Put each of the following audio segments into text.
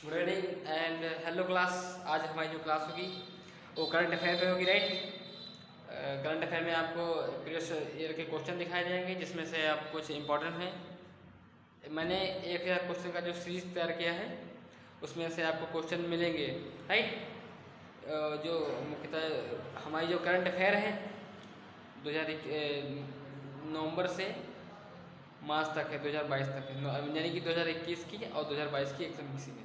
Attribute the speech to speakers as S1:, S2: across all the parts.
S1: Good evening and hello class. आज हमारी जो क्लास होगी वो करंट अफेयर पे होगी, राइट। करंट अफेयर में आपको प्रीवियस ईयर के क्वेश्चन दिखाए जाएंगे जिसमें से आप कुछ इंपॉर्टेंट हैं। मैंने 1000 क्वेश्चन का जो सीरीज तैयार किया है उसमें से आपको क्वेश्चन मिलेंगे, राइट। जो मुख्यतः हमारी जो करंट अफेयर है 2000 नवंबर से मार्च तक है, 2022 तक है, यानी कि 2021 की और 2022 की एग्जाम किसी में।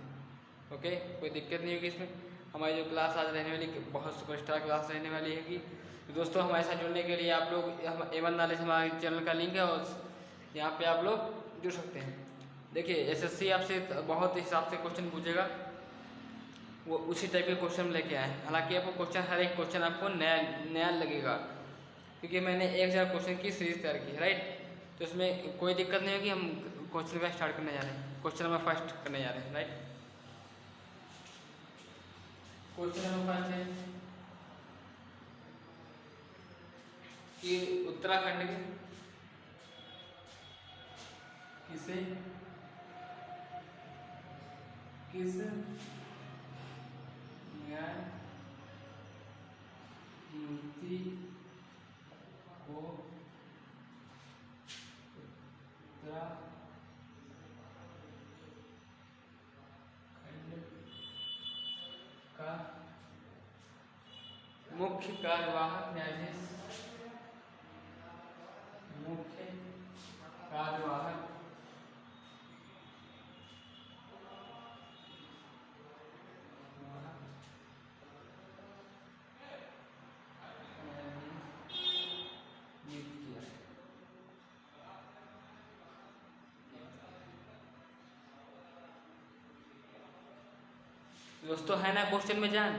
S1: ओके, कोई दिक्कत नहीं होगी इसमें। हमारी जो क्लास आज रहने वाली बहुत सुपरस्टार क्लास रहने वाली है। तो दोस्तों, हमारे साथ जुड़ने के लिए आप लोग A1 नॉलेज हमारे चैनल का लिंक है और यहाँ पे आप लोग जुड़ सकते हैं। देखिए, एसएससी आपसे बहुत हिसाब से क्वेश्चन पूछेगा, वो उसी टाइप के क्वेश्चन लेके आए। हालांकि आपको क्वेश्चन, हर एक क्वेश्चन आपको नया नया लगेगा क्योंकि मैंने 1000 क्वेश्चन की सीरीज तैयार की है, राइट। तो इसमें कोई दिक्कत नहीं होगी। हम क्वेश्चन का स्टार्ट करने जा रहे हैं, क्वेश्चन नंबर फर्स्ट करने जा रहे हैं, राइट। क्वेश्चन नंबर फर्स्ट है कि उत्तराखंड के किस न्याय मूर्ति को उत्तराखंड का मुख्य कार्यवाहक न्यायाधीश नियुक्त किया। दोस्तों, है ना क्वेश्चन में जान?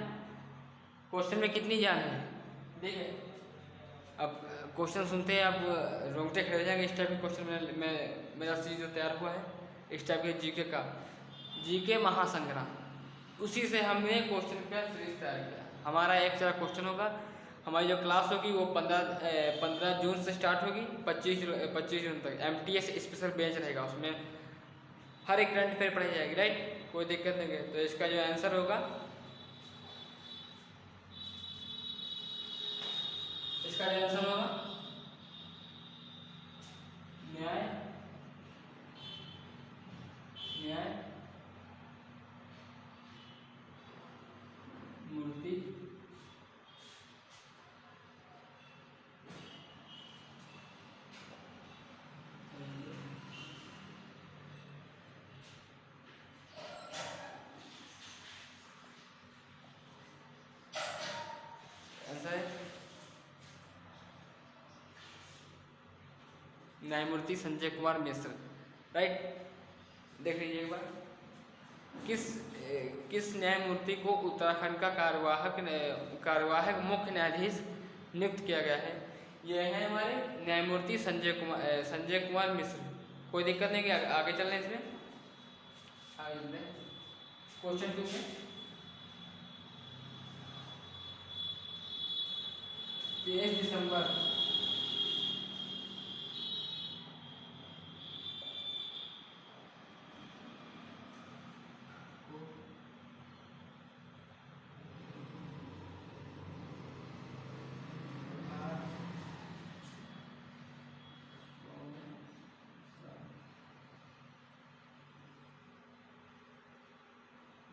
S1: क्वेश्चन में कितनी जान है? देखिए, अब क्वेश्चन सुनते हैं आप रोंगटे खड़े हो जाएंगे। इस टाइप के क्वेश्चन मेरा सीरीज जो तैयार हुआ है इस टाइप के जीके का, जीके महासंग्राम, उसी से हमने क्वेश्चन का सीरीज तैयार किया। हमारा एक सारा क्वेश्चन होगा। हमारी जो क्लास होगी वो 15 जून से स्टार्ट होगी, 25 जून तक। MTS स्पेशल बेंच रहेगा, उसमें हर एक करंट अफेयर पढ़ाई जाएगी, राइट। कोई दिक्कत नहीं है। तो इसका जो आंसर होगा, इसका जो आंसर होगा न्याय मूर्ति आंसर है न्यायमूर्ति संजय कुमार मिश्र, राइट। देख लीजिए एक बार, किस न्यायमूर्ति को उत्तराखंड का कार्यवाहक मुख्य न्यायाधीश नियुक्त किया गया है? ये है हमारे न्यायमूर्ति संजय कुमार मिश्र। कोई दिक्कत नहीं कि आगे चल रहे हैं इसमें। क्वेश्चन 2 में 23 दिसंबर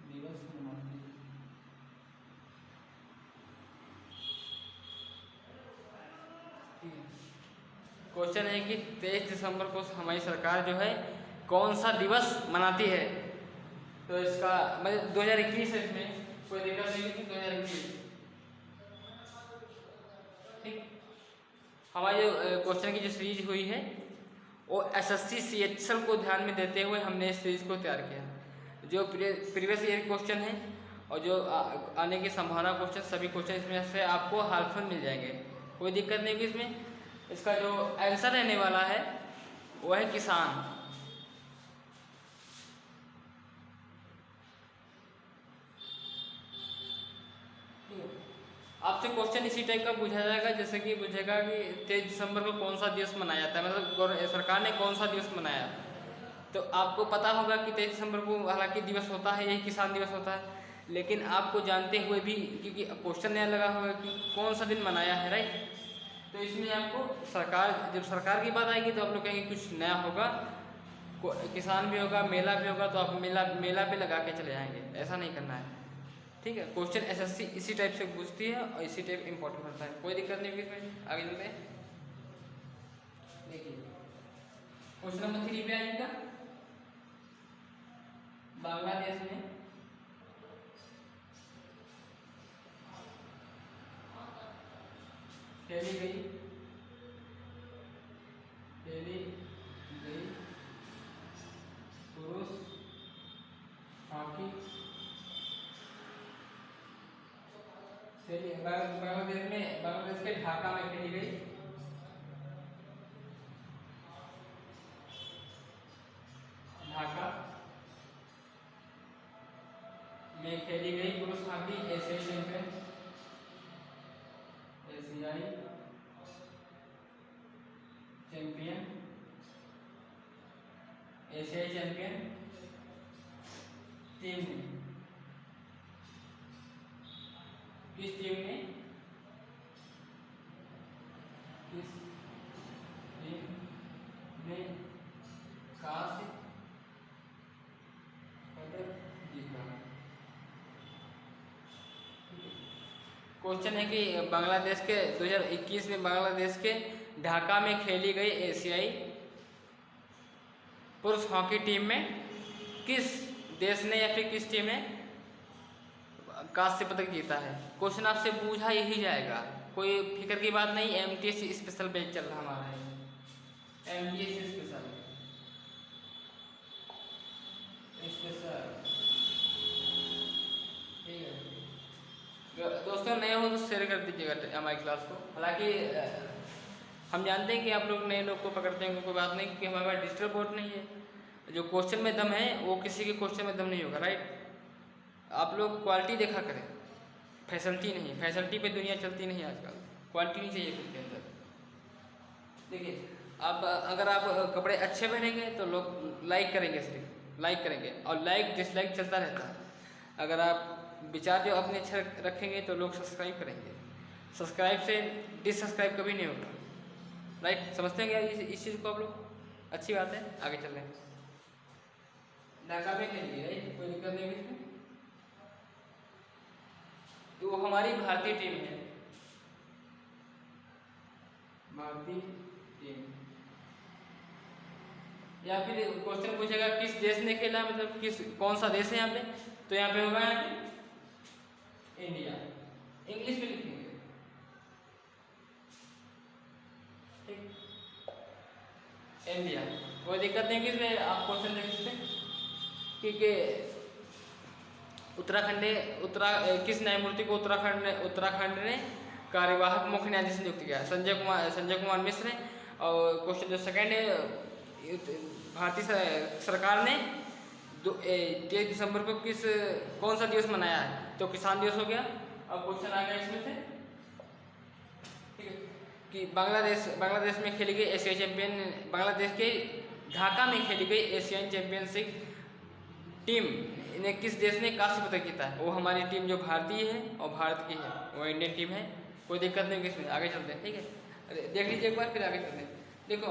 S1: दिवस मनाते हैं। क्वेश्चन है कि 23 दिसंबर को हमारी सरकार जो है कौन सा दिवस मनाती है? तो इसका मतलब 2021 है, इसमें कोई दिक्कत नहीं है। 2021, ठीक। हमारी जो क्वेश्चन की जो सीरीज हुई है वो SSC CHL को ध्यान में देते हुए हमने इस सीरीज को तैयार किया। जो प्रीवियस ईयर क्वेश्चन है और जो आने की संभावना क्वेश्चन, सभी क्वेश्चन इसमें से आपको हाल मिल जाएंगे। कोई दिक्कत नहीं होगी इसमें। इसका जो आंसर रहने वाला है वो है किसान। आपसे क्वेश्चन इसी टाइप का पूछा जाएगा, जैसे कि पूछेगा कि 23 दिसंबर को कौन सा दिवस मनाया जाता है, मतलब सरकार ने कौन सा दिवस मनाया। तो आपको पता होगा कि 23 दिसंबर को हालांकि दिवस होता है, यही किसान दिवस होता है, लेकिन आपको जानते हुए भी, क्योंकि क्वेश्चन नया लगा होगा कि कौन सा दिन मनाया है, राइट। तो इसमें आपको जब सरकार की बात आएगी तो आप लोग कहेंगे कुछ नया होगा, किसान भी होगा, मेला भी होगा, तो आप मेला पे लगा के चले जाएंगे। ऐसा नहीं करना है, ठीक है। क्वेश्चन एसएससी इसी टाइप से पूछती है और इसी टाइप इंपॉर्टेंट होता है, कोई दिक्कत नहीं होगी इसमें। आगे चलते हैं, देखिए क्वेश्चन नंबर 3 पे आएगा। बांग्लादेश में खेली गई पुरुष हॉकी बांग्लादेश के ढाका में खेली गई। ढाका में खेली गई पुरुष हॉकी एशियाई चैंपियन टीम ने, किस टीम ने कांस्य पदक जीता। क्वेश्चन है कि बांग्लादेश के 2021 में बांग्लादेश के ढाका में खेली गई एशियाई पुरुष हॉकी टीम में किस देश ने या फिर किस टीम ने कांस्य पदक जीता है। क्वेश्चन आपसे पूछा ही जाएगा, कोई फिक्र की बात नहीं। एमटीएस स्पेशल बैच चल रहा हमारा है, एमटीएस स्पेशल ठीक है। दोस्तों नए हो तो शेयर कर दीजिएगा हमारी क्लास को। हालांकि हम जानते हैं कि आप लोग नए लोग को पकड़ते हैं, कोई बात नहीं, क्योंकि हमारे पास डिजिटल बोर्ड नहीं है। जो क्वेश्चन में दम है वो किसी के क्वेश्चन में दम नहीं होगा, राइट। आप लोग क्वालिटी देखा करें, फैसिलिटी नहीं। फैसिलिटी पे दुनिया चलती नहीं आजकल, क्वालिटी नहीं चाहिए खुद के अंदर। देखिए आप अगर आप कपड़े अच्छे पहनेंगे तो लोग लाइक करेंगे, सिर्फ लाइक करेंगे, और लाइक डिसलाइक चलता रहता है। अगर आप विचार जो अपने अच्छे रखेंगे तो लोग सब्सक्राइब करेंगे, सब्सक्राइब से डिससब्सक्राइब कभी नहीं होगा, राइट। समझते हैं क्या इस चीज़ को आप लोग? अच्छी बात है, आगे चल रहे हैं। ढाका में खेलिए, राइट, कोई दिक्कत नहीं इसमें। तो वो हमारी भारतीय टीम है, भारतीय टीम। या फिर क्वेश्चन पूछेगा किस देश ने खेला, मतलब कौन सा देश है यहाँ पे, तो यहाँ पे होगा यहाँ पे इंडिया, इंग्लिश में लिखेंगे, ठीक, इंडिया। कोई दिक्कत नहीं कि इसमें आप क्वेश्चन देख सकते हैं कि किस न्यायमूर्ति को उत्तराखंड ने कार्यवाहक मुख्य न्यायाधीश नियुक्त किया? संजय कुमार मिश्र। और क्वेश्चन जो सेकंड है, भारतीय सरकार ने 23 दिसंबर को कौन सा दिवस मनाया है? तो किसान दिवस हो गया। अब क्वेश्चन आ गया इसमें से, ठीक है, कि बांग्लादेश में खेली गई एशियाई चैंपियन, बांग्लादेश के ढाका में खेली गई एशियन चैंपियनशिप टीम ने किस देश ने कांस्य पदक जीता है? वो हमारी टीम जो भारतीय है और भारत की है, वो इंडियन टीम है। कोई दिक्कत नहीं किसमें, आगे चलते हैं, ठीक है। अरे देख लीजिए एक बार, फिर आगे चलते हैं। देखो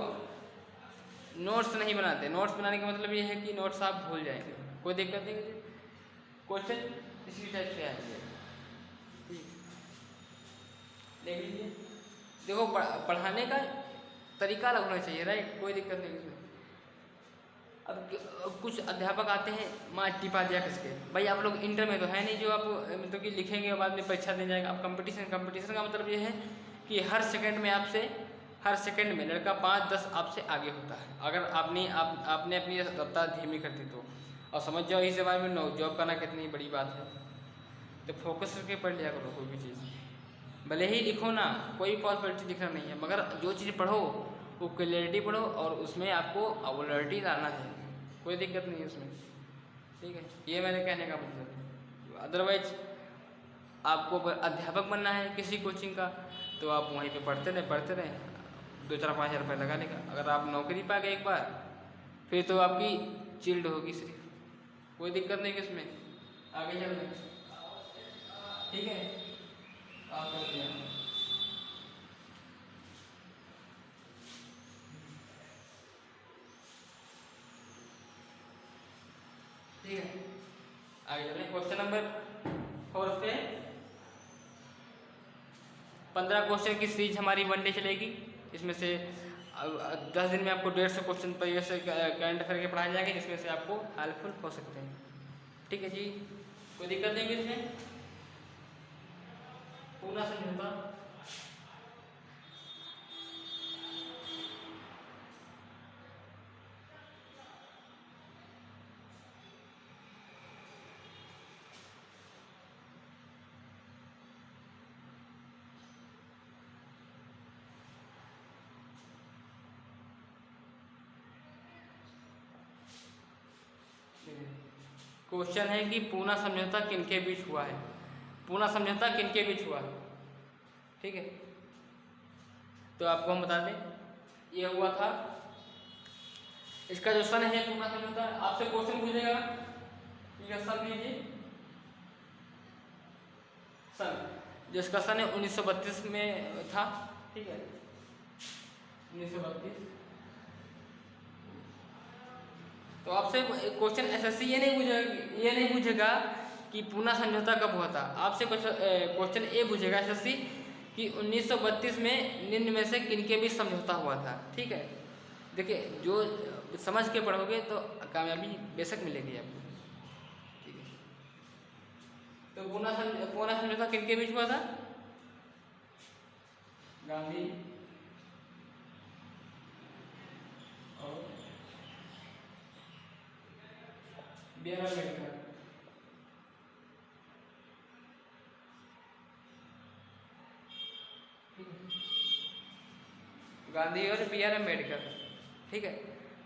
S1: नोट्स नहीं बनाते, नोट्स बनाने का मतलब ये है कि नोट्स आप भूल जाएंगे, कोई दिक्कत नहीं। क्वेश्चन इसी टाइप से आएंगे, ठीक, देख लीजिए। देखो पढ़ाने का तरीका अलग होना चाहिए, राइट, कोई दिक्कत नहीं इसमें। अब कुछ अध्यापक आते हैं, माँ टिपा दिया किसके, भाई आप लोग इंटर में तो है नहीं जो आप मतलब कि लिखेंगे और बाद में परीक्षा देने जाएगा। अब कंपटीशन का मतलब ये है कि हर सेकंड में लड़का 5-10 आपसे आगे होता है। अगर आपने अपनी रफ्तार धीमी कर दी तो, और समझ जाओ इस जमाने में जॉब करना कितनी बड़ी बात है। तो फोकस करके पढ़ लिया करो कोई भी चीज़, भले ही लिखो ना, कोई पॉसिबिलिटी लिखना नहीं है, मगर जो चीज़ पढ़ो वो क्लियरिटी पढ़ो और उसमें आपको अवॉलिटी लाना है, कोई दिक्कत नहीं है उसमें, ठीक है। ये मेरे कहने का मतलब। अदरवाइज आपको अध्यापक बनना है किसी कोचिंग का तो आप वहीं पे पढ़ते रहे 2-4-5 हज़ार रुपये लगा लेगा। अगर आप नौकरी पा गए एक बार, फिर तो आपकी चिल्ड होगी सिर्फ, कोई दिक्कत नहीं इसमें, आगे चल रहे। ठीक है, आप कर दिया। ठीक है, आगे चलें। क्वेश्चन नंबर 4 पे 15 क्वेश्चन की सीरीज हमारी 1 डे चलेगी। इसमें से 10 दिन में आपको 150 क्वेश्चन पर से करंट अफेयर के पढ़ाए जाएंगे, जिसमें से आपको हेल्पफुल हो सकते हैं। ठीक है जी, कोई दिक्कत नहीं है इसमें। पूरा समझौता, क्वेश्चन है कि पूना समझौता किनके बीच हुआ है। पूना समझौता किनके बीच हुआ है, ठीक है, तो आपको हम बता दें, ये हुआ था, इसका जो सन है पूना समझौता, आपसे क्वेश्चन पूछेगा, ठीक है, सन लीजिए, सन, जिसका सन है 1932 में था। ठीक है, 1932। तो आपसे क्वेश्चन एसएससी ये नहीं पूछेगा कि पूना समझौता कब हुआ था। आपसे क्वेश्चन ये पूछेगा एसएससी कि 1932 में निम्न में से किनके बीच समझौता हुआ था। ठीक है, देखिए जो समझ के पढ़ोगे तो कामयाबी बेशक मिलेगी आपको। ठीक है, तो पूना समझौता किनके बीच हुआ था? गांधी और बी आर अम्बेडकर। गांधी और बी आर अम्बेडकर। ठीक है,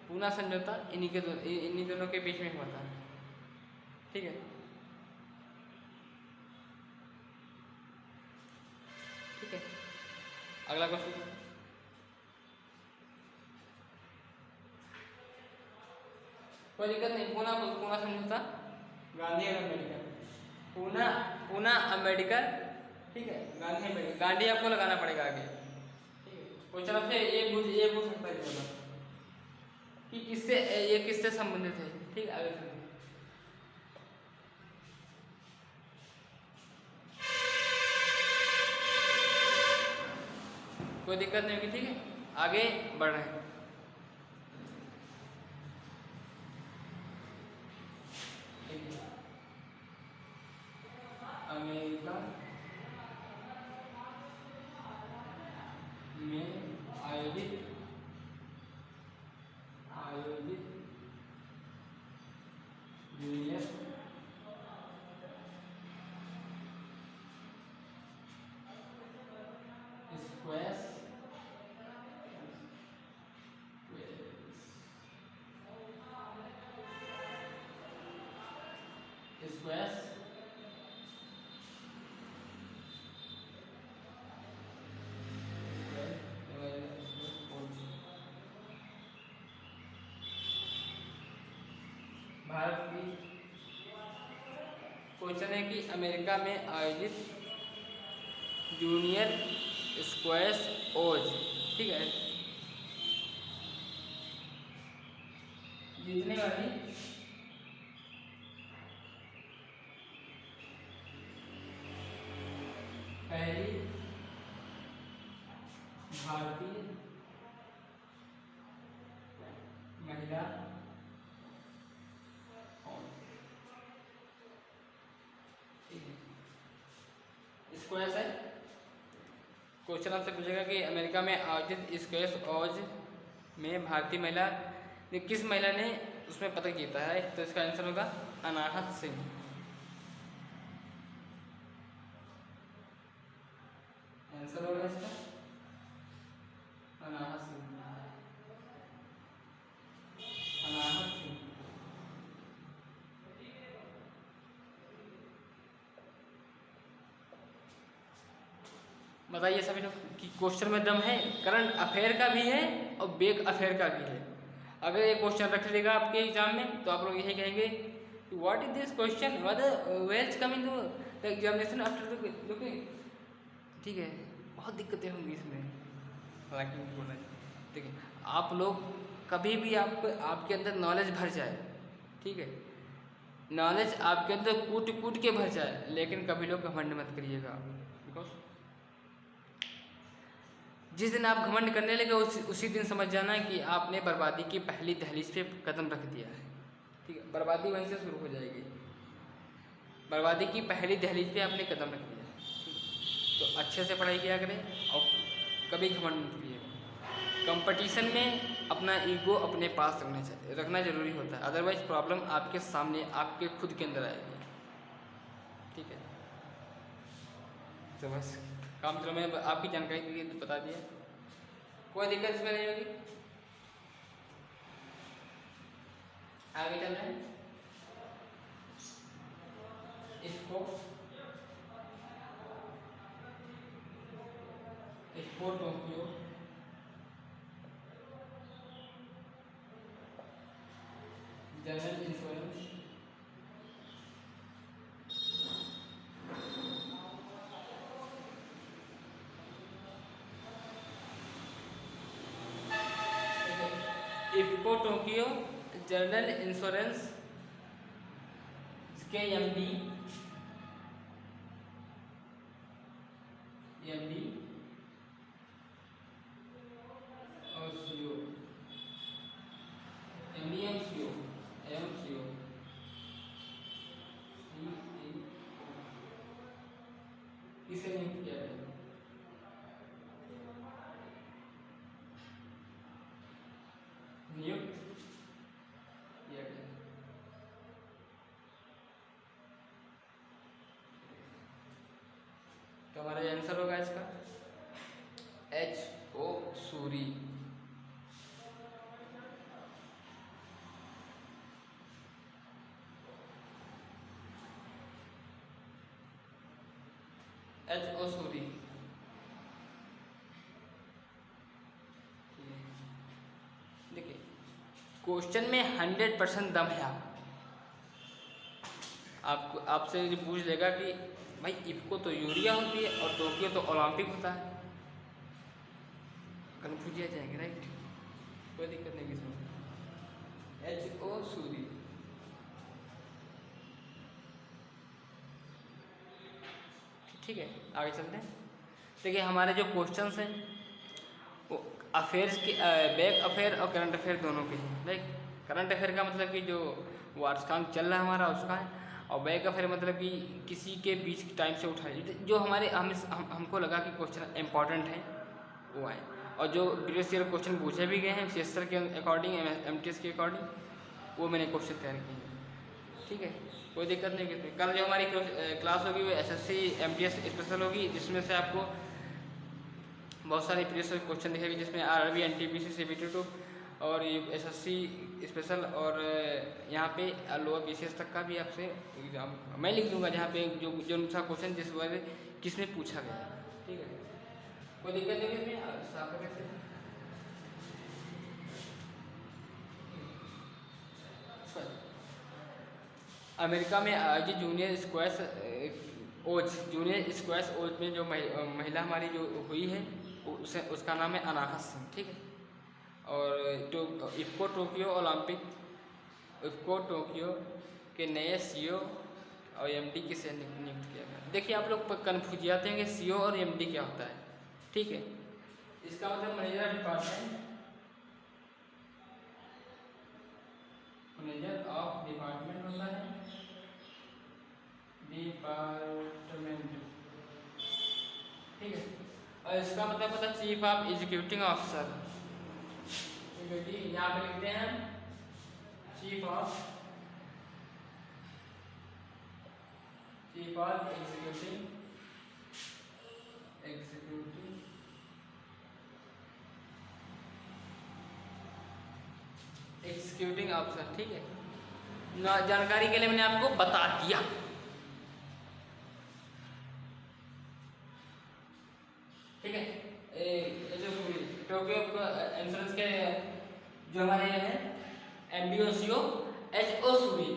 S1: पूना समझौता इन्हीं दोनों के बीच में हुआ था। ठीक है, ठीक है, अगला क्वेश्चन। कोई दिक्कत नहीं, पूना समझौता गांधी और अम्बेडकर, पूना अम्बेडकर। ठीक है, गांधी अम्बेडकर, गांधी आपको लगाना पड़ेगा आगे। ठीक है, क्वेश्चन आपसे ये पूछ सकता है कि किससे संबंधित है। ठीक है, आगे चलिए। कोई दिक्कत नहीं होगी। ठीक है, आगे बढ़ रहे हैं। अमेरिका में आयोजित जूनियर स्क्वैश भारत की, क्वेश्चन है कि अमेरिका में आयोजित जूनियर स्क्वैश ओज, ठीक है, जीतने वाली पहली भारतीय महिला स्क्वैश है। क्वेश्चन आपसे पूछेगा कि अमेरिका में आयोजित स्क्वैश ओज में भारतीय महिला ने किस महिला ने उसमें पदक जीता है, तो इसका आंसर होगा अनाहत सिंह। आंसर होगा इसका अनाहत सिंह। अनाहत सिंह। बताइए सभी लोग कि क्वेश्चन में दम है, करंट अफेयर का भी है और बेक अफेयर का भी है। अगर ये क्वेश्चन रख लेगा आपके एग्जाम में तो आप लोग यही कहेंगे what is this question, where is coming the examination after the looking. ठीक है, बहुत दिक्कतें होंगी इसमें, हालांकि बोलना ठीक है। आप लोग कभी भी आपको आपके अंदर नॉलेज भर जाए, ठीक है, नॉलेज आपके अंदर कूट कूट के भर जाए, लेकिन कभी लोग घमंड मत करिएगा। बिकॉज जिस दिन आप घमंड करने लगे उसी दिन समझ जाना कि आपने बर्बादी की पहली दहलीज पे कदम रख दिया है। ठीक है, बर्बादी वहीं से शुरू हो जाएगी, बर्बादी की पहली दहलीज पे आपने कदम रख दिया। तो अच्छे से पढ़ाई किया करें और कभी घमंड मत करिए। कंपटीशन में अपना ईगो अपने पास रखना जरूरी होता है, अदरवाइज प्रॉब्लम आपके सामने आपके खुद के अंदर आएगी। ठीक है, तो बस काम चलो, मैं आपकी जानकारी दी बता दिया, कोई दिक्कत इसमें नहीं होगी। आगे चल रहे हैं, इसको Tokyo general insurance IFFCO Tokyo general insurance के एमडी और सीओ, एमडी एम सीओ किसे नियुक्त किया गया? नियुक्त किया गया। तो हमारा आंसर होगा इसका H O Suri. H O Suri. देखिए क्वेश्चन में 100% दम है। आपको आपसे पूछ लेगा कि भाई इफ्को तो यूरिया होती है और टोक्यो तो ओलंपिक होता है, कन्फ्यूज आ जाएंगे, राइट? कोई दिक्कत नहीं इसमें। H O Suri. ठीक है, आगे चलते हैं। देखिए हमारे जो क्वेश्चंस हैं वो अफेयर्स के, बैक अफेयर और करंट अफेयर दोनों के हैं। लाइक करंट अफेयर का मतलब कि जो वार्षिकांक चल रहा है हमारा उसका है, और बैक अफेयर मतलब कि किसी के बीच टाइम से उठाए जो हमारे हमको लगा कि क्वेश्चन इंपॉर्टेंट है वो आए, और जो प्रीवियस ईयर क्वेश्चन पूछे भी गए हैं सीएसआर के अकॉर्डिंग, एमटीएस के अकॉर्डिंग, वो मैंने क्वेश्चन तैयार किए हैं। ठीक है, कोई दिक्कत नहीं करती। कल जो हमारी क्लास होगी वो एसएससी एमटीएस स्पेशल होगी, जिसमें से आपको बहुत सारे प्रीवियस क्वेश्चन दिखेगी, जिसमें आरआरबी, एनटीपीसी, सीबीटी2 और एसएससी स्पेशल, और यहाँ पे लोअर पीसीएस तक का भी आपसे एग्जाम मैं लिख दूंगा, जहाँ पे जो सा क्वेश्चन जिस बारे किसमें पूछा गया। ठीक है, कोई दिक्कत नहीं इसमें। अमेरिका में आयोजित जूनियर स्क्वैश ओज में जो महिला हमारी जो हुई है उसका नाम है अनाहत सिंह। ठीक है, और इफ्को टोक्यो के नए सीईओ और एमडी किसे नियुक्त किया गया? देखिए आप लोग कन्फ्यूज जाते हैं कि सीईओ और एमडी क्या होता है। ठीक है, इसका मतलब मैनेजर ऑफ डिपार्टमेंट होता है, डिपार्टमेंट। ठीक है, और इसका मतलब होता है चीफ ऑफ एग्जीक्यूटिव ऑफिसर। यहाँ पे लिखते हैं चीफ ऑफ एग्जीक्यूटिव ऑफिसर। ठीक है, जानकारी के लिए मैंने आपको बता दिया। ठीक है, टोक्यो इंश्योरेंस के जो हमारे ये है MbO HO सूरी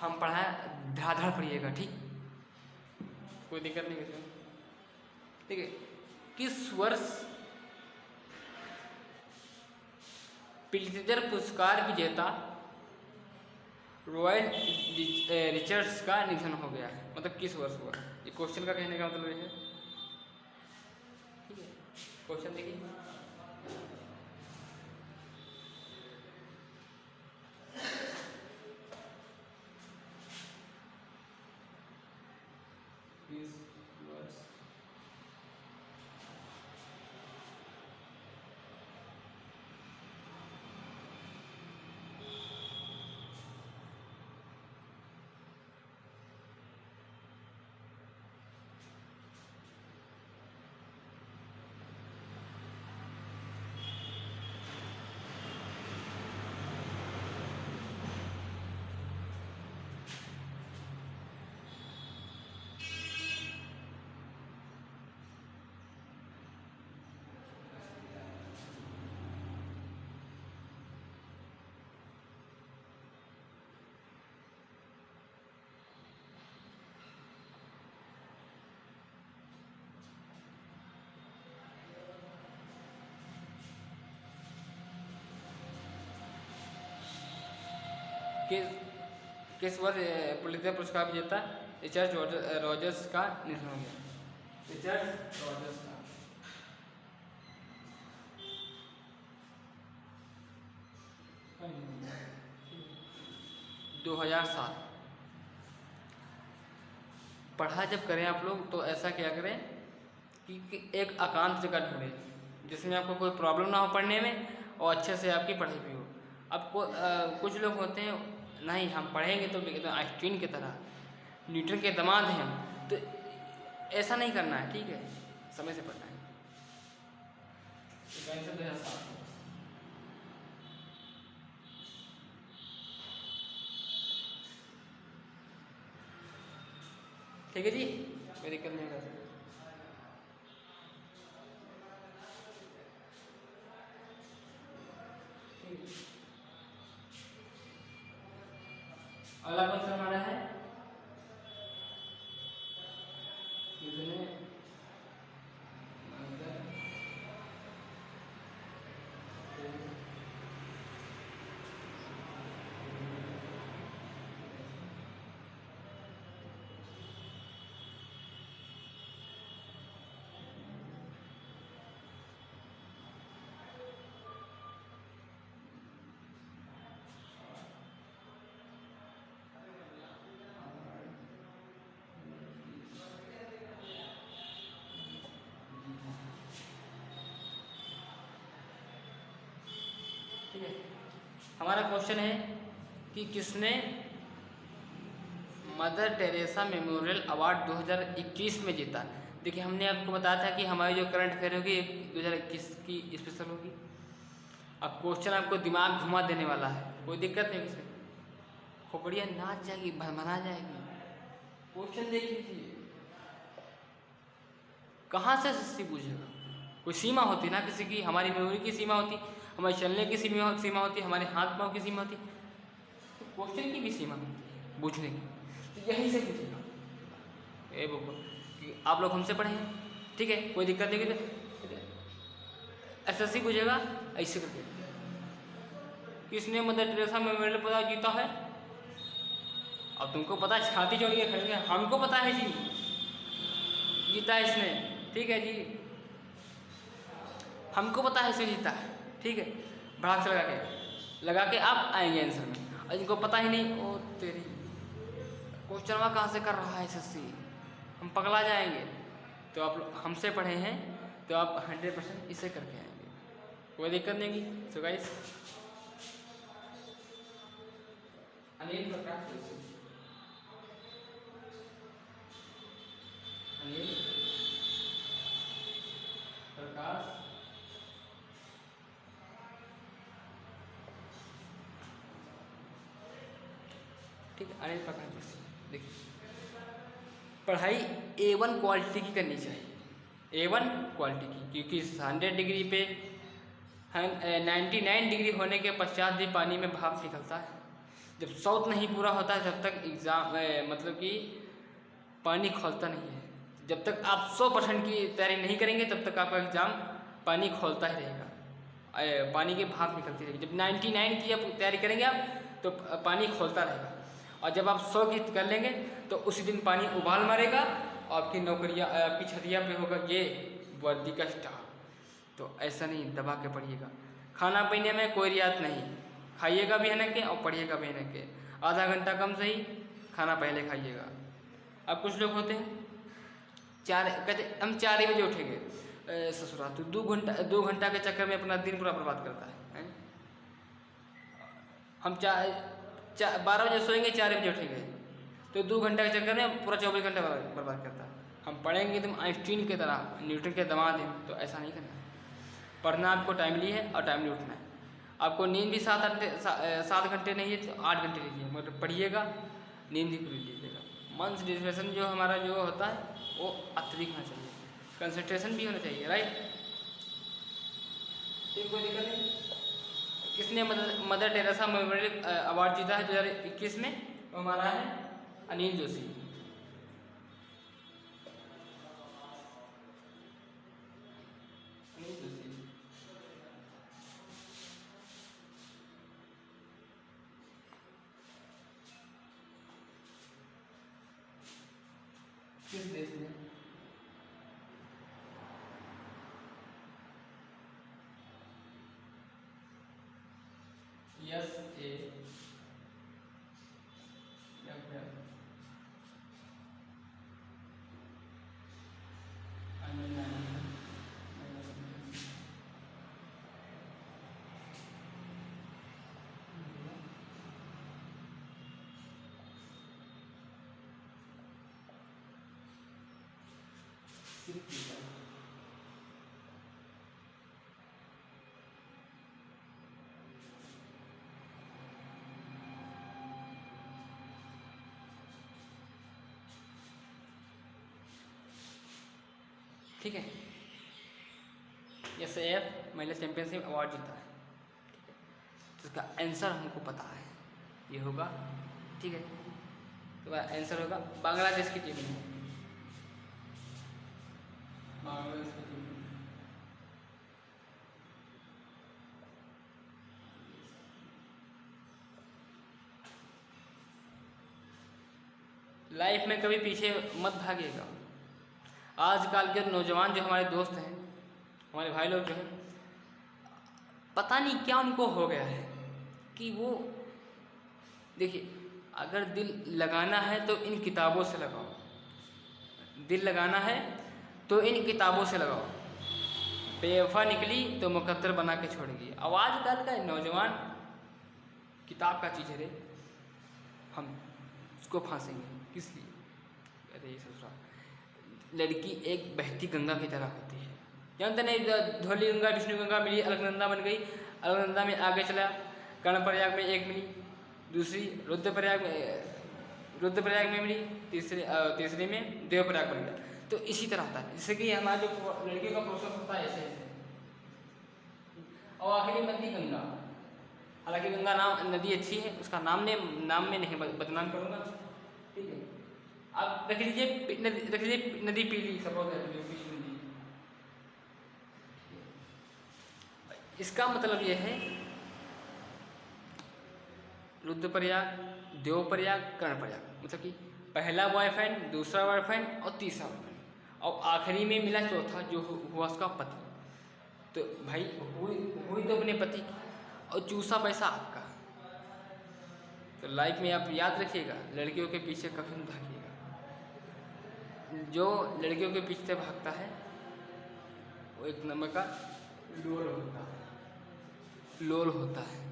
S1: हम पढ़ाए धड़ाधड़ पढ़िएगा, ठीक, कोई दिक्कत नहीं किसी, ठीक है। किस वर्ष पिलित्जर पुरस्कार विजेता रॉयल रिचर्ड्स का निधन हो गया है, मतलब किस वर्ष हुआ? ये क्वेश्चन का कहने का मतलब ये है, ठीक है। क्वेश्चन देखिए, किस वर्ष किस वर्ष पुलित्जर पुरस्कार विजेता रिचर्ड रॉजर्स का निधन हो गया? रिचर्ड रॉजर्स का 2007। पढ़ा जब करें आप लोग तो ऐसा क्या करें कि एक एकांत जगह ढूंढें जिसमें आपको कोई प्रॉब्लम ना हो पढ़ने में और अच्छे से आपकी पढ़ाई भी हो। अब कुछ लोग होते हैं, नहीं हम पढ़ेंगे तो एकदम आइंस्टीन की तरह, न्यूटन के दामाद हैं हम, तो ऐसा नहीं करना है, ठीक है, समय से पढ़ना है। ठीक है जी, कोई दिक्कत नहीं कर सकते। अगला क्वेश्चन हमारा है ठीक है। हमारा क्वेश्चन है कि किसने मदर टेरेसा मेमोरियल अवार्ड 2021 में जीता? देखिए हमने आपको बताया था कि हमारी जो करंट अफेयर होगी 2021 की स्पेशल होगी। अब क्वेश्चन आपको दिमाग घुमा देने वाला है, कोई दिक्कत नहीं, इसमें खोपड़ियाँ नाच जाएगी, भरभरा जाएगी। क्वेश्चन देख लीजिए, कहाँ से सस्ती पूछेगा? कोई सीमा होती ना किसी की, हमारी मेमोरी की सीमा होती, हमारे चलने की सीमा होती, हमारे हाथ पाँव की सीमा होती, तो क्वेश्चन की भी सीमा होती है पूछने की। तो यहीं से पूछेगा ए बुक कि आप लोग हमसे पढ़े हैं, ठीक है, कोई दिक्कत नहीं। SSC पूछेगा ऐसे करके, किसने मदर टेरेसा मेमोरियल पदक जीता है? अब तुमको पता है, छाती जोड़ के खड़े, हमको पता है जी जीता है इसने, ठीक है जी, हमको पता है इसने जीता है, ठीक है, भड़ाक से लगा के आप आएंगे आंसर में। और इनको पता ही नहीं, ओ तेरी क्वेश्चन वहाँ कहाँ से कर रहा है SSC, हम पगला जाएंगे। तो आप लोग हमसे पढ़े हैं तो आप 100% इसे करके आएंगे, कोई दिक्कत नहीं की। सो गाइस, अनिल प्रकाश जोशी, अनिल प्रकाश ठीक है, अनिल प्रकाश जोशी। देखिए पढ़ाई A1 क्वालिटी की करनी चाहिए, A1 क्वालिटी की, क्योंकि 100 डिग्री पे 99 डिग्री होने के पश्चात भी पानी में भाप निकलता है। जब 100 नहीं पूरा होता है तब तक एग्ज़ाम मतलब कि पानी खोलता नहीं है। जब तक आप 100% की तैयारी नहीं करेंगे तब तक आपका एग्ज़ाम पानी खोलता ही रहेगा, पानी की भाप निकलती रहेगी। जब 99 की आप तैयारी करेंगे आप तो पानी खोलता रहेगा, और जब आप 100 की कर लेंगे तो उसी दिन पानी उबाल मारेगा और आपकी नौकरियाँ आपकी छतिया पे होगा ये वर्दी का स्टार। तो ऐसा नहीं, दबा के पढ़िएगा। खाना पीने में कोई रियायत नहीं, खाइएगा भी है के और पढ़िएगा भी है के। आधा घंटा कम सही, खाना पहले खाइएगा। अब कुछ लोग होते हैं कहते हम 4 ही बजे उठेंगे, ससुराल तो 2 घंटा के चक्कर में अपना दिन पूरा बर्बाद करता है? हम 12 बजे सोएंगे, 4 बजे उठेंगे, तो 2 घंटा के चक्कर में पूरा 24 घंटा बर्बाद करता है। हम पढ़ेंगे तुम आइंस्टीन की तरह, न्यूटन के दामाद हैं, तो ऐसा नहीं करना। पढ़ना आपको टाइमली है और टाइमली उठना है। आपको नींद भी 7 घंटे नहीं है तो 8 घंटे लीजिए, मगर पढ़िएगा, नींद भी पूरी लीजिएगा। मन से डिस्ट्रेशन जो हमारा जो होता है वो अत्यधिक होना चाहिए, कंसंट्रेशन भी होना चाहिए, राइट? ठीक, कोई दिक्कत नहीं। किसने मदर टेरेसा मेमोरियल अवार्ड जीता है 2021 में? वो हमारा है अनिल जोशी। किस देश में? ठीक है, SAF महिला चैंपियनशिप अवार्ड जीता है, तो इसका आंसर हमको पता है, ये होगा, ठीक है। तो आंसर होगा बांग्लादेश की टीम में, बांग्लादेश की टीम में। लाइफ में कभी पीछे मत भागिएगा। आजकल के नौजवान जो हमारे दोस्त हैं, हमारे भाई लोग जो हैं, पता नहीं क्या उनको हो गया है कि वो, देखिए, अगर दिल लगाना है तो इन किताबों से लगाओ, दिल लगाना है तो इन किताबों से लगाओ। बेवफा निकली तो मुकद्दर बना के छोड़ेगी। अब आजकल का नौजवान किताब का चीज़ है रे, हम उसको फांसेंगे किस लिए? अरे ये ससुराल, लड़की एक बहती गंगा की तरह होती है, जानते नहीं? धौली गंगा विष्णु गंगा मिली, अलकनंदा बन गई, अलकनंदा में आगे चला, कर्णप्रयाग में एक मिली, दूसरी रुद्रप्रयाग में मिली, तीसरी में देवप्रयाग बन गया। तो इसी तरह होता है, जैसे कि हमारा जो लड़कियों का प्रोसेस होता है ऐसे ऐसे, और आखिरी नदी गंगा। हालांकि गंगा नाम नदी अच्छी है, उसका नाम में नहीं बदनाम करूँगा, ठीक है। आप रख लीजिए नदी पीली, सपोज है पीली नदी। इसका मतलब यह है रुद्रप्रयाग, देवप्रयाग, कर्णप्रयाग, मतलब कि पहला बॉयफ्रेंड, दूसरा बॉयफ्रेंड और तीसरा बॉयफ्रेंड, और आखिरी में मिला चौथा जो हुआ उसका पति। तो भाई हुई तो अपने पति की, और चूसा पैसा आपका। तो लाइफ में आप याद रखिएगा, लड़कियों के पीछे कभी नहीं भागिएगा। जो लड़कियों के पीछे भागता है वो एक नंबर का लोल होता है।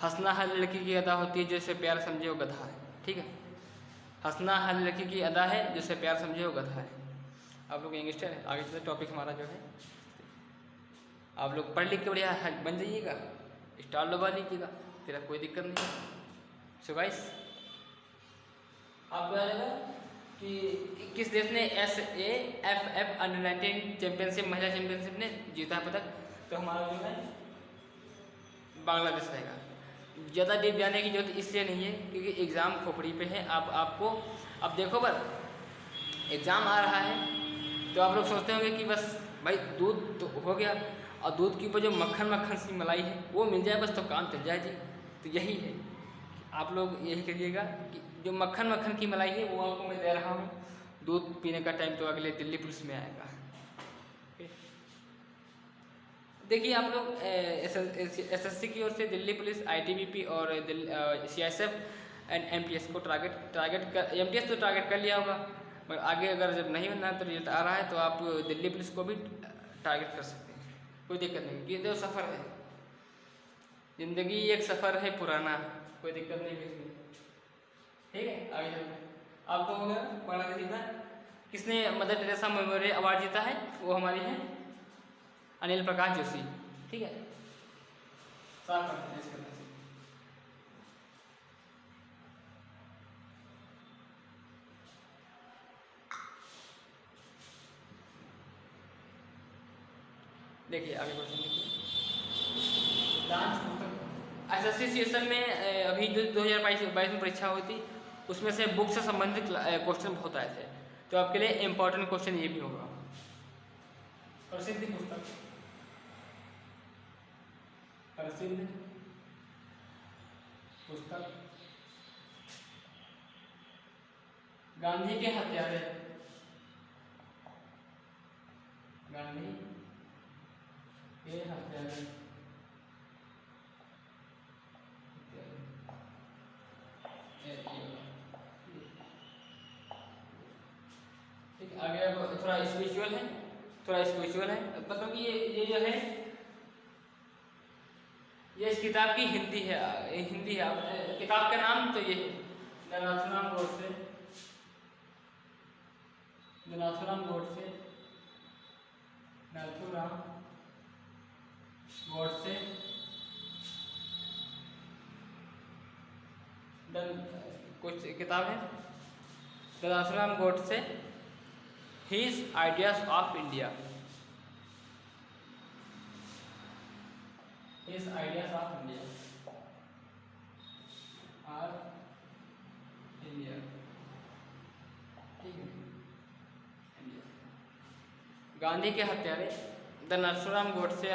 S1: हंसना हर लड़की की अदा होती है, जैसे प्यार समझे वो गधा है, ठीक है। हंसना हर लड़की की अदा है, जैसे प्यार समझे वो गधा है। आप लोग यंगस्टर है, आगे चलते टॉपिक हमारा जो है, आप लोग पढ़ लिख के बढ़िया बन जाइएगा, स्टार लगा लीजिएगा, फिर कोई दिक्कत नहीं। सो गाइस, आपको आ जाएगा कि किस देश ने SAFF अंडर-19 चैंपियनशिप महिला चैंपियनशिप ने जीता है पदक, तो हमारा जो है बांग्लादेश रहेगा। ज़्यादा डीप जाने की जरूरत इसलिए नहीं है क्योंकि एग्ज़ाम खोपड़ी पे है। आपको अब देखो बस एग्ज़ाम आ रहा है तो आप लोग सोचते होंगे कि बस भाई दूध तो हो गया और दूध के ऊपर जो मक्खन सी मलाई है वो मिल जाए बस तो काम चल जाए जी। तो यही है, आप लोग यही करिएगा कि जो मक्खन की मलाई है वो आपको मैं दे रहा हूँ। दूध पीने का टाइम तो अगले दिल्ली पुलिस में आएगा। देखिए आप लोग SSC की ओर से दिल्ली पुलिस, ITBP और CISF एंड MTS को MTS तो टारगेट कर लिया होगा, मगर आगे अगर जब नहीं होना तो रिजल्ट आ रहा है तो आप दिल्ली पुलिस को भी टारगेट कर सकते हैं, कोई दिक्कत नहीं। ये तो सफ़र है, ज़िंदगी एक सफ़र है पुराना, कोई दिक्कत नहीं है इसमें। ठीक है, आगे चलते हैं। आपको पढ़ना सीखना। किसने मदर टेरेसा मेमोरियल अवार्ड जीता है? वो हमारी है अनिल प्रकाश जोशी। ठीक है, साफ करते हैं इसके अंदर से। देखिए आगे क्वेश्चन देखिए। SSC सेशन में अभी जो 2022 में परीक्षा हुई थी उसमें से बुक से संबंधित क्वेश्चन बहुत आए थे, तो आपके लिए इम्पोर्टेंट क्वेश्चन ये भी होगा। प्रसिद्ध पुस्तक, प्रसिद्ध पुस्तक गांधी के हत्यारे, गांधी के हत्यारे। ठीक, आगे अब थोड़ा स्पिरिचुअल है, मतलब कि ये जो है ये इस किताब की हिंदी है। किताब का नाम तो ये है नाथूराम गोडसे, नाथूराम गोडसे कुछ किताब है the Nathuram Godse his ideas of India, His ideas of India are India। ठीक है, India। गांधी के हत्यारे the Nathuram Godse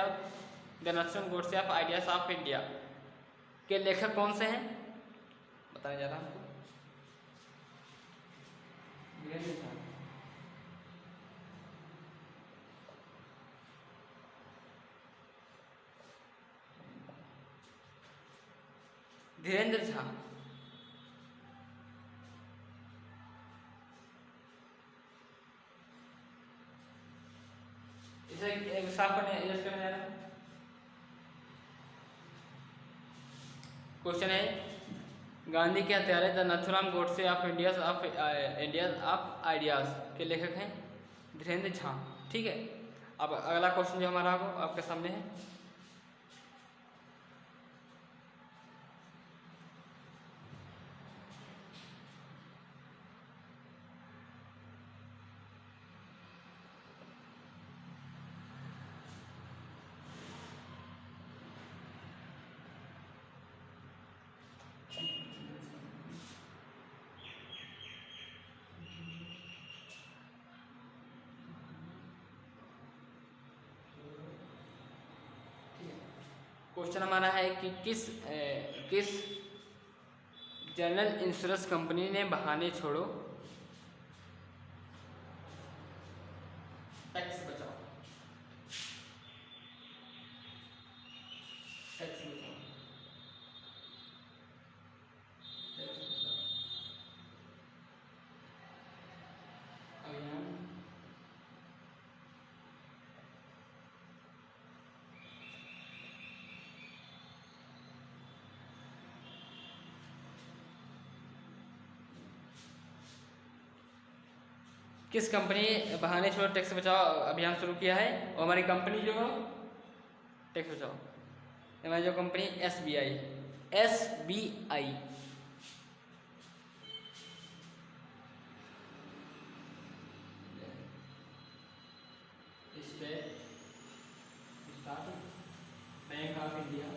S1: of ideas of India के लेखक कौन से हैं बताया जा रहा है हमको। धीरेन्द्र झा। इसे साफ करने जा रहा है। क्वेश्चन है गांधी के हत्यारे the Nathuram Godse of India's of ideas के लेखक हैं धीरेन्द्र झा। ठीक है, अब अगला क्वेश्चन जो हमारा वो आपके सामने है। क्वेश्चन हमारा है कि किस जनरल इंश्योरेंस कंपनी ने बहाने छोड़ो टैक्स बचाओ, अभियान किस कंपनी बहाने छोड़ो टैक्स बचाओ अभियान शुरू किया है? और हमारी कंपनी जो है टैक्स बचाओ, हमारी जो company SBI bank of India,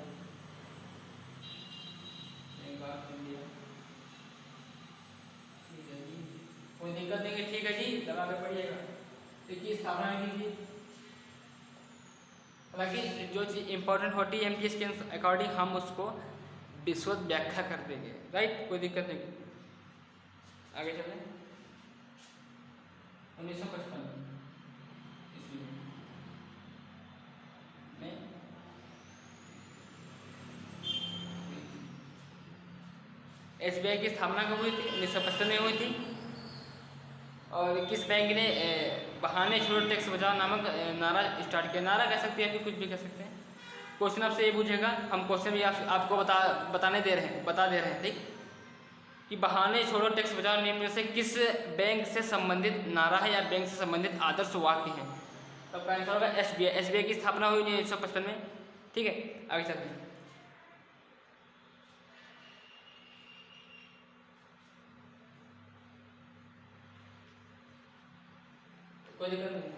S1: bank of India, ठीक है जी, कोई दिक्कत नहीं है, ठीक है जी, लगा के पढ़िएगा। देखिए स्थापना की थी, हालांकि जो चीज़ इंपॉर्टेंट होती है एमटीएस के अकॉर्डिंग हम उसको विशद व्याख्या कर देंगे, राइट, कोई दिक्कत नहीं। आगे चलें। 1955 ईस्वी में एसबीआई की स्थापना कब हुई थी? 1955 में हुई थी। और किस बैंक ने बहाने छोड़ो टैक्स बचाओ नामक नारा स्टार्ट किया? नारा कह सकते हैं या कुछ भी कह सकते हैं। क्वेश्चन आपसे ये पूछेगा, हम क्वेश्चन भी आपको बता दे रहे हैं, ठीक, कि बहाने छोड़ो टैक्स बचाओ नियम में से किस बैंक से संबंधित नारा है या बैंक से संबंधित आदर्श वाक्य है? तो आपका आंसर होगा एसबीआई। एसबीआई की स्थापना हुई 1955 में, ठीक है। आगे चलते हैं। कोई दिक्कत नहीं।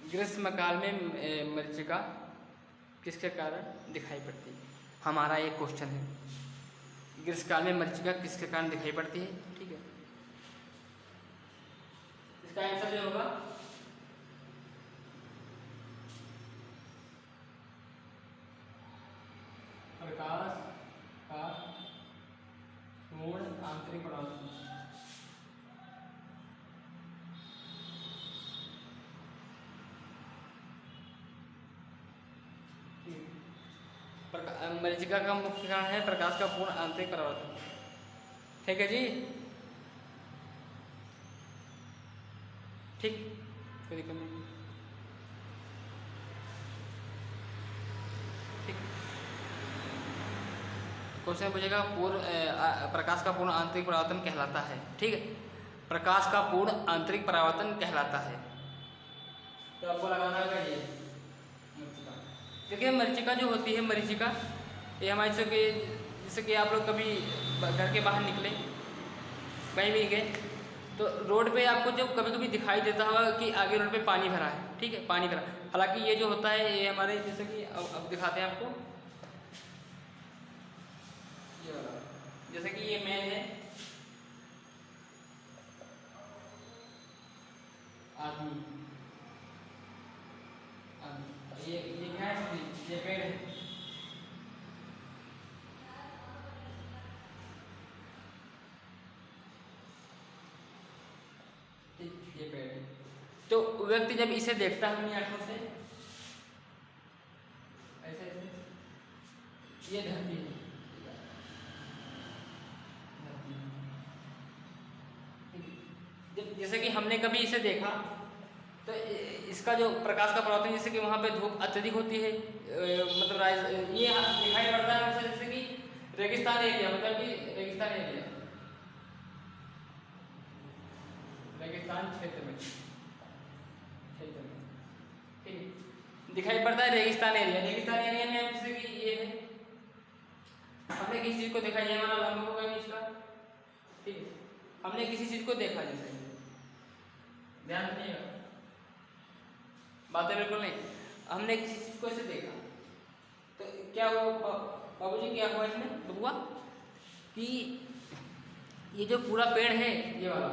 S1: ग्रीष्मकाल में मरीचिका किसके कारण दिखाई पड़ती है? हमारा एक क्वेश्चन है, ग्रीष्मकाल में मरीचिका किसके कारण दिखाई पड़ती है, ठीक है। इसका आंसर जो होगा प्रकाश का पूर्ण आंतरिक परावर्तन। मरीचिका का मुख्य कारण है प्रकाश का पूर्ण आंतरिक परावर्तन, ठीक है जी, ठीक, कोई दिक्कत नहीं, ठीक। क्वेश्चन पूछेगा प्रकाश का पूर्ण आंतरिक परावर्तन कहलाता है, ठीक है, प्रकाश का पूर्ण आंतरिक परावर्तन कहलाता है। तो आपको लगाना होगा ये मरीचिका। देखिए मरीचिका जो होती है, मरीचिका ये हमारे जैसे कि आप लोग कभी घर के बाहर निकले, कहीं भी गए, तो रोड पे आपको जो कभी कभी दिखाई देता होगा कि आगे रोड पे पानी भरा है, ठीक है, पानी भरा। हालांकि ये जो होता है ये हमारे जैसे कि अब दिखाते हैं आपको, ये वाला, जैसे कि ये मैन है, आदमी, ये क्या है, ये पेड़ है, ये पेड़ है। तो व्यक्ति जब इसे देखता है अपनी आंखों से, ऐसे ऐसे, ये धरती है, जैसे कि हमने कभी इसे देखा तो इसका जो प्रकाश का परावर्तन, जैसे कि वहाँ पे धूप अत्यधिक होती है, मतलब ये दिखाई पड़ता है जैसे कि रेगिस्तान एरिया, मतलब कि रेगिस्तान एरिया, रेगिस्तान क्षेत्र में, ठीक, दिखाई पड़ता है रेगिस्तान एरिया। रेगिस्तान एरिया में जैसे कि ये है, हमने किसी चीज को देखा, ये हमारा लंब होगा नीचे का, ठीक, हमने किसी चीज को देखा, जैसे ध्यान रखिएगा, बातें बिल्कुल नहीं, हमने किसी चीज को ऐसे देखा तो क्या हुआ बाबूजी, क्या हुआ इसमें बबुआ, कि ये जो पूरा पेड़ है ये वाला,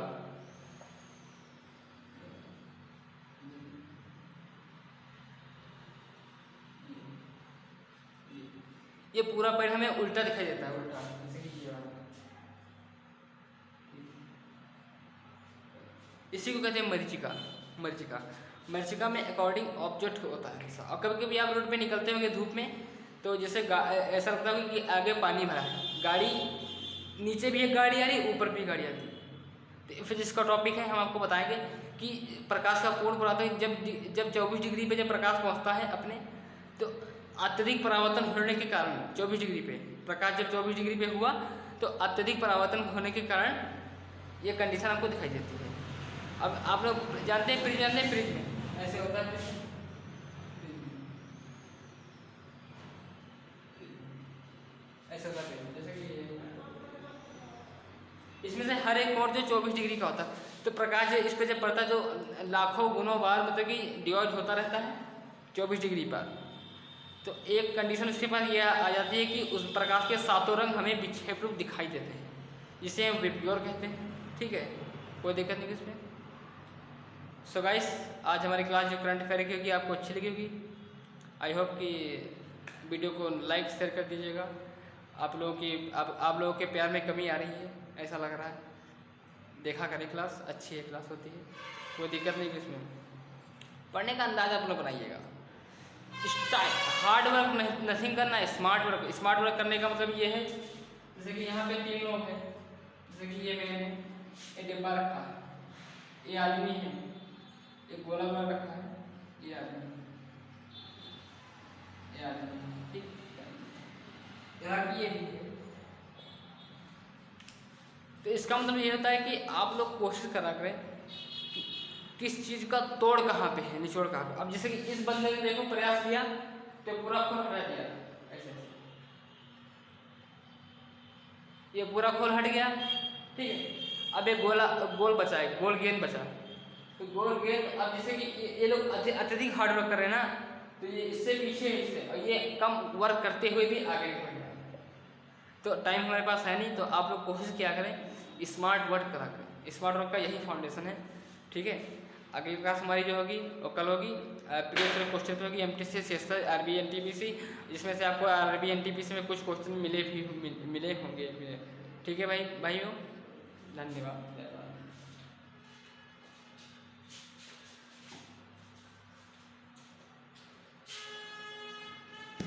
S1: ये पूरा पेड़ हमें उल्टा दिखाई देता है, उल्टा, जैसे कि ये वाला, इसी को कहते हैं मरीचिका। मरीचिका में अकॉर्डिंग ऑब्जेक्ट होता है, और कभी कभी आप रोड पे निकलते होंगे धूप में, तो जैसे ऐसा लगता है कि आगे पानी भरा है, गाड़ी नीचे भी एक गाड़ी आ रही, ऊपर भी गाड़ी आती है। तो फिर जिसका टॉपिक है हम आपको बताएंगे कि प्रकाश का पूर्ण परावर्तन जब 24 डिग्री पे जब प्रकाश पहुंचता है अपने, तो अत्यधिक परावर्तन होने के कारण 24 डिग्री पे प्रकाश जब 24 डिग्री पे हुआ तो अत्यधिक परावर्तन होने के कारण ये कंडीशन आपको दिखाई देती है। अब आप लोग जानते हैं प्रिज्म में ऐसे होता है, ऐसे होता है जैसे कि इसमें से हर एक कोण जो 24 डिग्री का होता है, तो प्रकाश इस पे जब पड़ता है तो लाखों गुणों बार मतलब कि डिवाइड होता रहता है 24 डिग्री पर। तो एक कंडीशन उसके पास ये आ जाती है कि उस प्रकाश के सातों रंग हमें विक्षेप रूप दिखाई देते हैं, जिसे हम विप्योर कहते हैं। ठीक है, कोई दिक्कत नहीं इसमें। सो गाइस, आज हमारी क्लास जो करंट अफेयर की होगी आपको अच्छी लगी होगी। आई होप कि वीडियो को लाइक शेयर कर दीजिएगा। आप लोगों के प्यार में कमी आ रही है ऐसा लग रहा है। देखा करें, क्लास अच्छी है, क्लास होती है, कोई दिक्कत नहीं इसमें। पढ़ने का अंदाज़ा आप लोग बनाइएगा। हार्ड वर्क नथिंग करना, स्मार्ट वर्क। स्मार्ट वर्क करने का मतलब ये है, जैसे कि यहाँ पे 3 लोग हैं, जैसे कि ये मैंने एक डिब्बा रखा है, ये आदमी है, एक गोला गोला रखा है, ये आदमी, ठीक, यहाँ की ये भी है। तो इसका मतलब ये होता है कि आप लोग कोशिश करा करें कि किस चीज़ का तोड़ कहाँ पे है, निचोड़ कहाँ पे। अब जैसे कि इस बंदे ने देखो प्रयास किया तो पूरा खोल हटा दिया, ऐसे ये पूरा खोल हट गया, ठीक है। अब एक गोल बचा है, गोल गेंद बचा, तो गोल गेंद अब जैसे कि ये लोग अत्यधिक हार्ड वर्क कर रहे हैं ना, तो ये इससे पीछे इससे और ये कम वर्क करते हुए भी आगे बढ़ गया। तो टाइम हमारे पास है नहीं, तो आप लोग कोशिश किया करें स्मार्ट वर्क करा करें। स्मार्ट वर्क का यही फाउंडेशन है, ठीक है। अगली क्लास हमारी जो होगी वो कल होगी, प्रीवियस क्वेश्चन होगी एमटीसी से आरबी एनटीपीसी, जिसमें से आपको आरबी एनटीपीसी में कुछ क्वेश्चन मिले होंगे। ठीक है भाइयों, धन्यवाद।